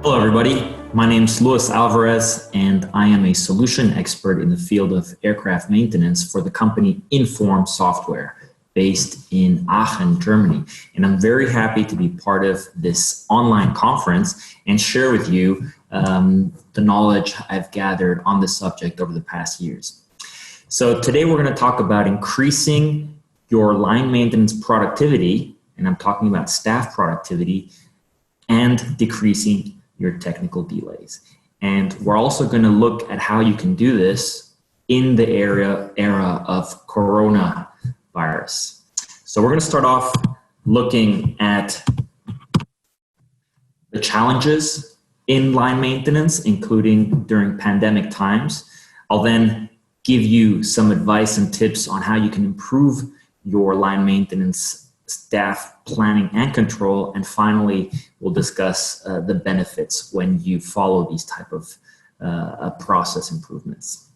Hello, everybody. My name is Luis Alvarez, and I am a solution expert in the field of aircraft maintenance for the company Inform Software, based in Aachen, Germany. And I'm very happy to be part of this online conference and share with you the knowledge I've gathered on this subject over the past years. So today we're going to talk about increasing your line maintenance productivity, and I'm talking about staff productivity, and decreasing your technical delays. And we're also going to look at how you can do this in the era of coronavirus. So we're going to start off looking at the challenges in line maintenance, including during pandemic times. I'll then give you some advice and tips on how you can improve your line maintenance staff planning and control. And finally, we'll discuss the benefits when you follow these type of process improvements.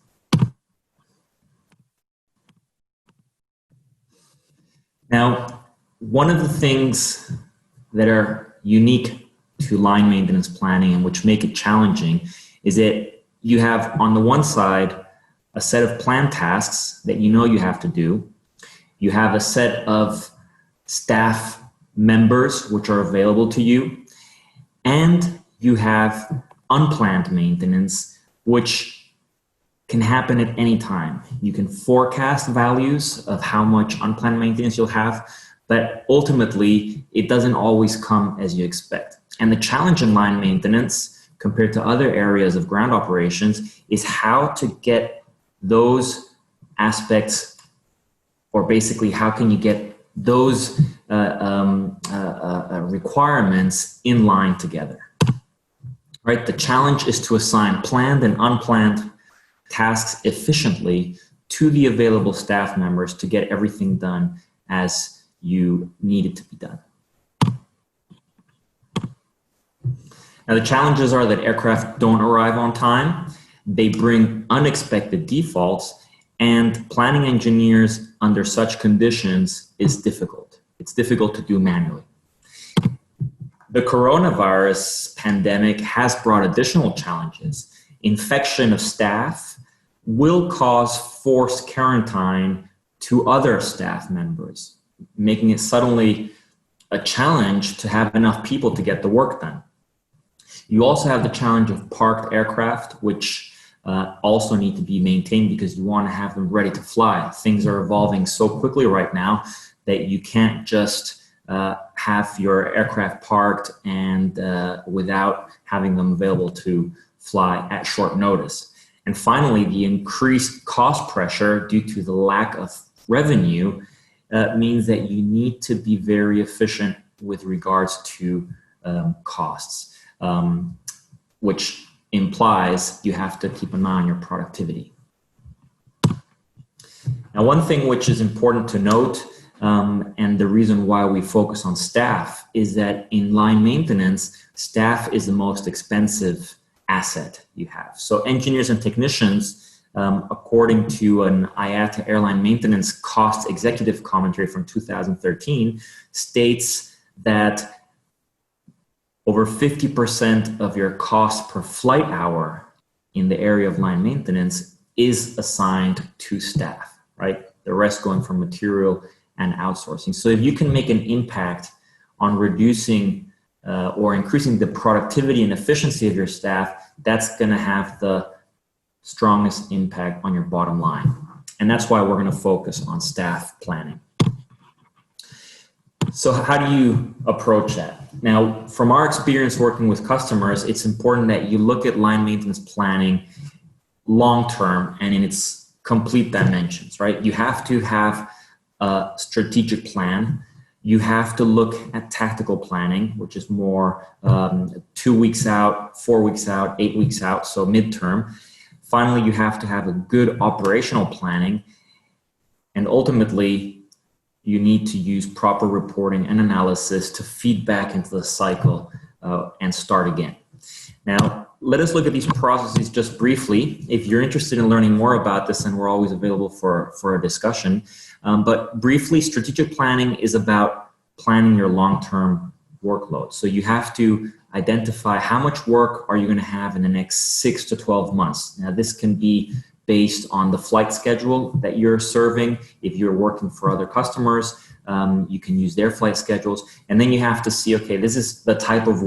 Now, one of the things that are unique to line maintenance planning and which make it challenging is that you have on the one side a set of planned tasks that you know you have to do. You have a set of staff members which are available to you, and you have unplanned maintenance which can happen at any time. You can forecast values of how much unplanned maintenance you'll have, but ultimately it doesn't always come as you expect. And the challenge in line maintenance compared to other areas of ground operations is how to get those aspects, or basically how can you get those requirements in line together, right? The challenge is to assign planned and unplanned tasks efficiently to the available staff members to get everything done as you need it to be done. Now, the challenges are that aircraft don't arrive on time, they bring unexpected defaults, and planning engineers under such conditions is difficult. It's difficult to do manually. The coronavirus pandemic has brought additional challenges. Infection of staff will cause forced quarantine to other staff members, making it suddenly a challenge to have enough people to get the work done. You also have the challenge of parked aircraft, which also need to be maintained because you want to have them ready to fly. Things are evolving so quickly right now that you can't just have your aircraft parked and without having them available to fly at short notice. And finally, the increased cost pressure due to the lack of revenue means that you need to be very efficient with regards to costs, which implies you have to keep an eye on your productivity. Now, one thing which is important to note, and the reason why we focus on staff, is that in line maintenance, staff is the most expensive asset you have. So engineers and technicians, according to an IATA airline maintenance cost executive commentary from 2013, states that over 50% of your cost per flight hour in the area of line maintenance is assigned to staff, right? The rest going for material and outsourcing. So if you can make an impact on reducing or increasing the productivity and efficiency of your staff, that's going to have the strongest impact on your bottom line. And that's why we're going to focus on staff planning. So how do you approach that? Now, from our experience working with customers, it's important that you look at line maintenance planning long-term and in its complete dimensions, right? You have to have a strategic plan. You have to look at tactical planning, which is more 2 weeks out, 4 weeks out, 8 weeks out, so midterm. Finally, you have to have a good operational planning, and ultimately, you need to use proper reporting and analysis to feed back into the cycle and start again. Now, let us look at these processes just briefly. If you're interested in learning more about this, and we're always available for a discussion. But briefly, strategic planning is about planning your long-term workload. So you have to identify how much work are you going to have in the next 6 to 12 months. Now, this can be based on the flight schedule that you're serving. If you're working for other customers, you can use their flight schedules. And then you have to see, okay, this is the type of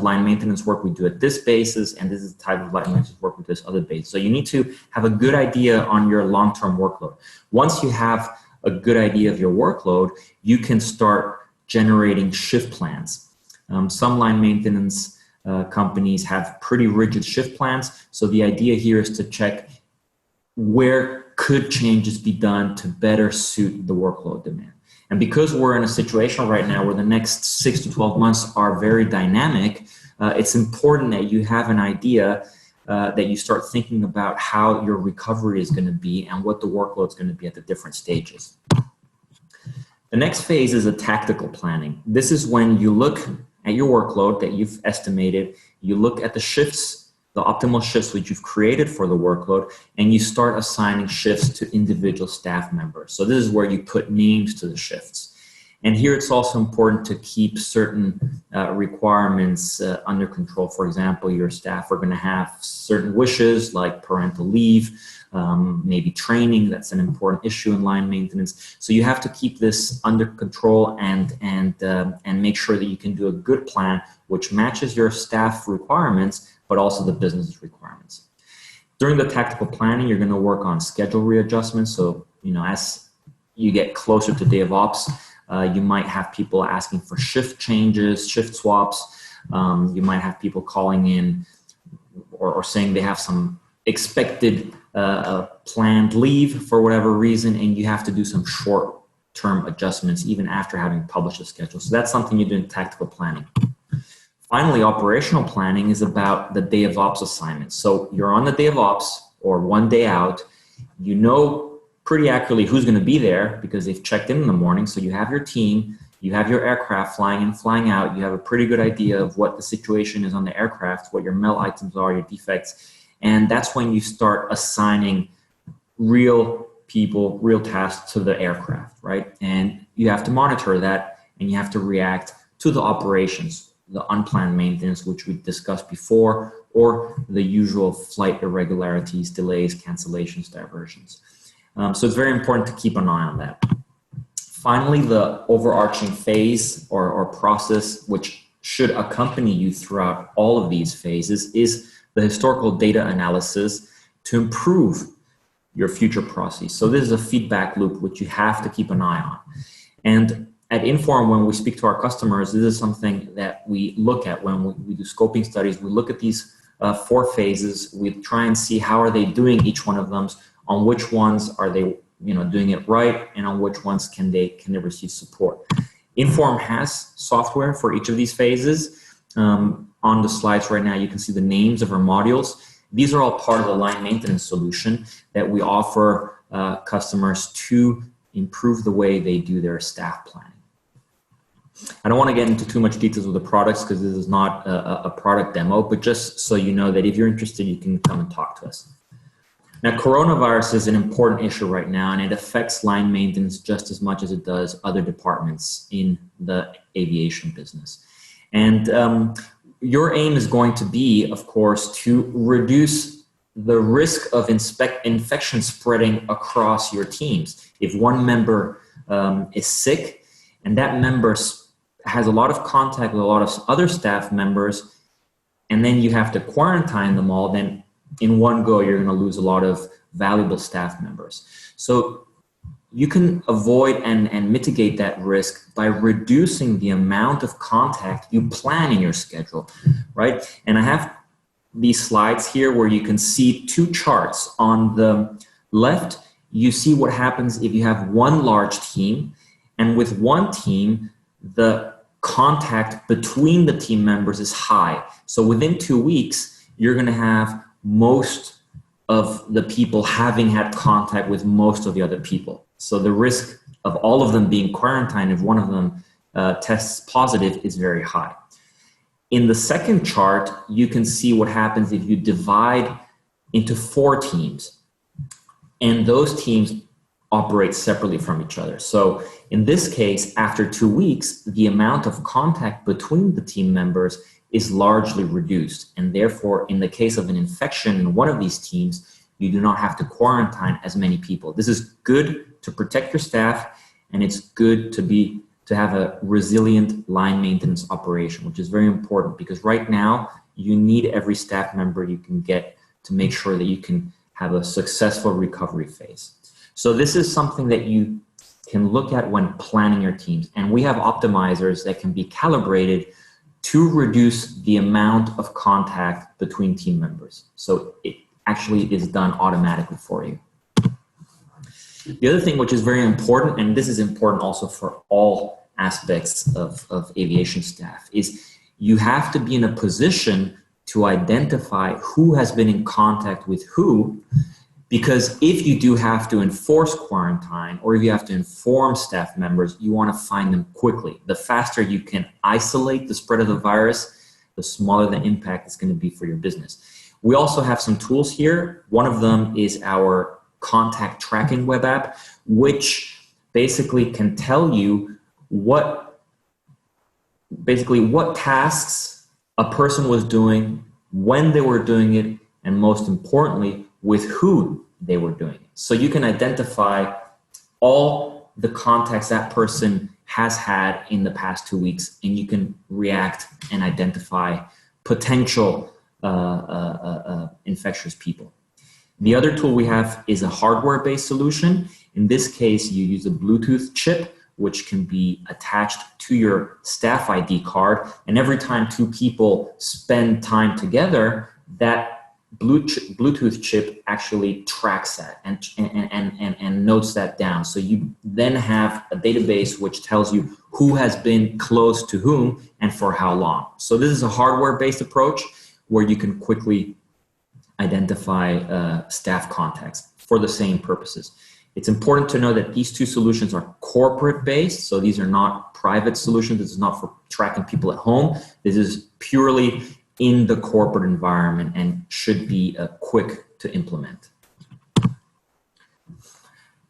line maintenance work we do at this basis, and this is the type of line maintenance work we do at this other base. So you need to have a good idea on your long-term workload. Once you have a good idea of your workload, you can start generating shift plans. Some line maintenance companies have pretty rigid shift plans. So the idea here is to check where could changes be done to better suit the workload demand. And because we're in a situation right now where the next 6 to 12 months are very dynamic, it's important that you have an idea that you start thinking about how your recovery is going to be and what the workload is going to be at the different stages. The next phase is a tactical planning. This is when you look at your workload that you've estimated, you look at the shifts, the optimal shifts which you've created for the workload, and you start assigning shifts to individual staff members. So this is where you put names to the shifts. And here it's also important to keep certain requirements under control. For example, your staff are going to have certain wishes like parental leave, maybe training. That's an important issue in line maintenance. So you have to keep this under control and make sure that you can do a good plan which matches your staff requirements, but also the business requirements. During the tactical planning, you're going to work on schedule readjustments. So, as you get closer to day of ops, you might have people asking for shift changes, shift swaps. You might have people calling in or saying they have some expected planned leave for whatever reason, and you have to do some short-term adjustments even after having published a schedule. So that's something you do in tactical planning. Finally, operational planning is about the day of ops assignment. So you're on the day of ops or one day out, you know pretty accurately who's going to be there because they've checked in the morning. So you have your team, you have your aircraft flying in, flying out. You have a pretty good idea of what the situation is on the aircraft, what your melt items are, your defects. And that's when you start assigning real people, real tasks to the aircraft, right? And you have to monitor that and you have to react to the operations, the unplanned maintenance, which we discussed before, or the usual flight irregularities, delays, cancellations, diversions. So it's very important to keep an eye on that. Finally, the overarching phase or process, which should accompany you throughout all of these phases, is the historical data analysis to improve your future processes. So this is a feedback loop which you have to keep an eye on. And at Inform, when we speak to our customers, this is something that we look at when we do scoping studies. We look at these 4 phases. We try and see how are they doing each one of them, on which ones are they doing it right, and on which ones can they receive support. Inform has software for each of these phases. On the slides right now, you can see the names of our modules. These are all part of the line maintenance solution that we offer customers to improve the way they do their staff planning. I don't want to get into too much details with the products because this is not a product demo, but just so you know that if you're interested, you can come and talk to us. Now, coronavirus is an important issue right now, and it affects line maintenance just as much as it does other departments in the aviation business. And your aim is going to be, of course, to reduce the risk of infection spreading across your teams. If one member is sick and that member has a lot of contact with a lot of other staff members, and then you have to quarantine them all, then in one go, you're going to lose a lot of valuable staff members. So you can avoid and mitigate that risk by reducing the amount of contact you plan in your schedule, right? And I have these slides here where you can see 2 charts. On the left, you see what happens if you have one large team, and with one team, the contact between the team members is high. So within 2 weeks, you're going to have most of the people having had contact with most of the other people. So the risk of all of them being quarantined if one of them tests positive is very high. In the second chart, you can see what happens if you divide into 4 teams. And those teams operate separately from each other. So in this case, after 2 weeks, the amount of contact between the team members is largely reduced. And therefore, in the case of an infection in one of these teams, you do not have to quarantine as many people. This is good to protect your staff, and it's good to have a resilient line maintenance operation, which is very important because right now you need every staff member you can get to make sure that you can have a successful recovery phase. So this is something that you can look at when planning your teams. And we have optimizers that can be calibrated to reduce the amount of contact between team members. So it actually is done automatically for you. The other thing which is very important, and this is important also for all aspects of aviation staff, is you have to be in a position to identify who has been in contact with who, because if you do have to enforce quarantine or if you have to inform staff members, you want to find them quickly. The faster you can isolate the spread of the virus, the smaller the impact is going to be for your business. We also have some tools here. One of them is our contact tracking web app, which basically can tell you what tasks a person was doing, when they were doing it, and most importantly, with who they were doing it. So you can identify all the contacts that person has had in the past 2 weeks, and you can react and identify potential infectious people. The other tool we have is a hardware-based solution. In this case, you use a Bluetooth chip, which can be attached to your staff ID card. And every time 2 people spend time together, that Bluetooth chip actually tracks that and notes that down. So you then have a database which tells you who has been close to whom and for how long. So this is a hardware-based approach where you can quickly identify staff contacts for the same purposes. It's important to know that these 2 solutions are corporate-based, so these are not private solutions. This is not for tracking people at home. This is purely in the corporate environment and should be quick to implement.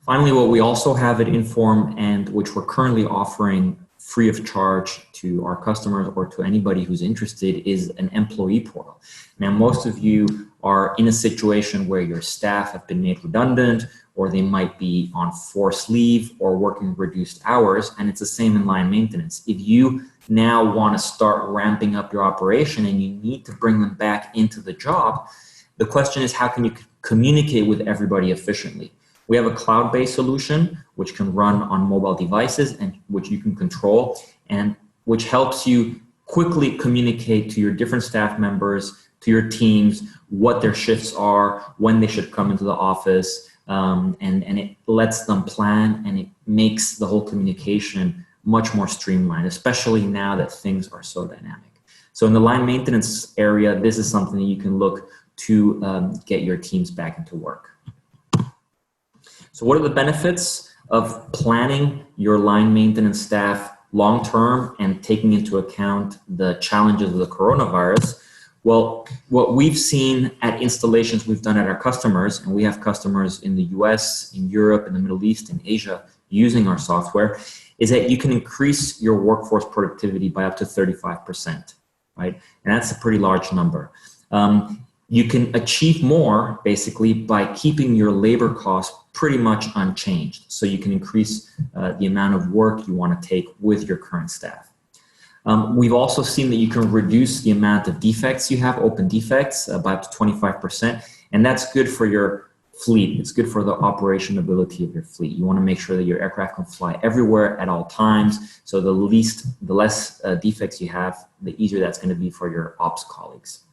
Finally, what we also have at Inform, and which we're currently offering free of charge to our customers or to anybody who's interested, is an employee portal. Now, most of you are in a situation where your staff have been made redundant, or they might be on forced leave or working reduced hours, and it's the same in line maintenance. If you now want to start ramping up your operation and you need to bring them back into the job, the question is, how can you communicate with everybody efficiently? We have a cloud-based solution which can run on mobile devices and which you can control, and which helps you quickly communicate to your different staff members, to your teams, what their shifts are, when they should come into the office, and it lets them plan, and it makes the whole communication much more streamlined, especially now that things are so dynamic. So in the line maintenance area, this is something that you can look to get your teams back into work. So what are the benefits of planning your line maintenance staff long-term and taking into account the challenges of the coronavirus? Well, what we've seen at installations we've done at our customers, and we have customers in the US, in Europe, in the Middle East, in Asia using our software, is that you can increase your workforce productivity by up to 35%, right? And that's a pretty large number. You can achieve more basically by keeping your labor costs pretty much unchanged. So you can increase the amount of work you want to take with your current staff. We've also seen that you can reduce the amount of defects you have, open defects, by up to 25%. And that's good for your fleet. It's good for the operationability of your fleet. You want to make sure that your aircraft can fly everywhere at all times. So the less defects you have, the easier that's going to be for your ops colleagues.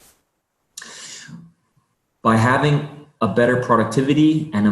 By having a better productivity and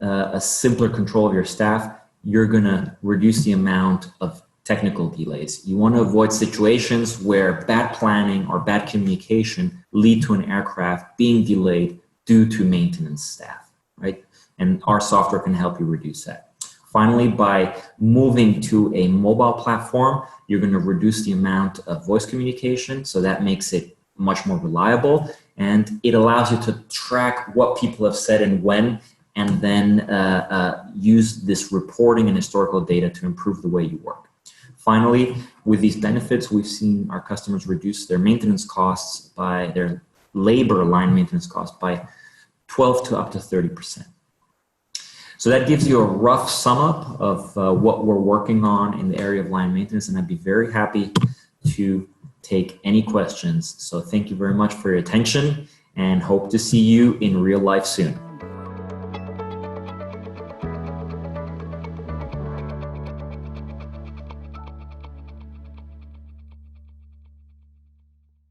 a simpler control of your staff, you're going to reduce the amount of technical delays. You want to avoid situations where bad planning or bad communication lead to an aircraft being delayed due to maintenance staff, right? And our software can help you reduce that. Finally, by moving to a mobile platform, you're going to reduce the amount of voice communication, so that makes it much more reliable, and it allows you to track what people have said and when, and then use this reporting and historical data to improve the way you work. Finally, with these benefits, we've seen our customers reduce their maintenance costs by their labor line maintenance costs by 12 to up to 30%. So that gives you a rough sum up of what we're working on in the area of line maintenance, and I'd be very happy to take any questions. So thank you very much for your attention and hope to see you in real life soon.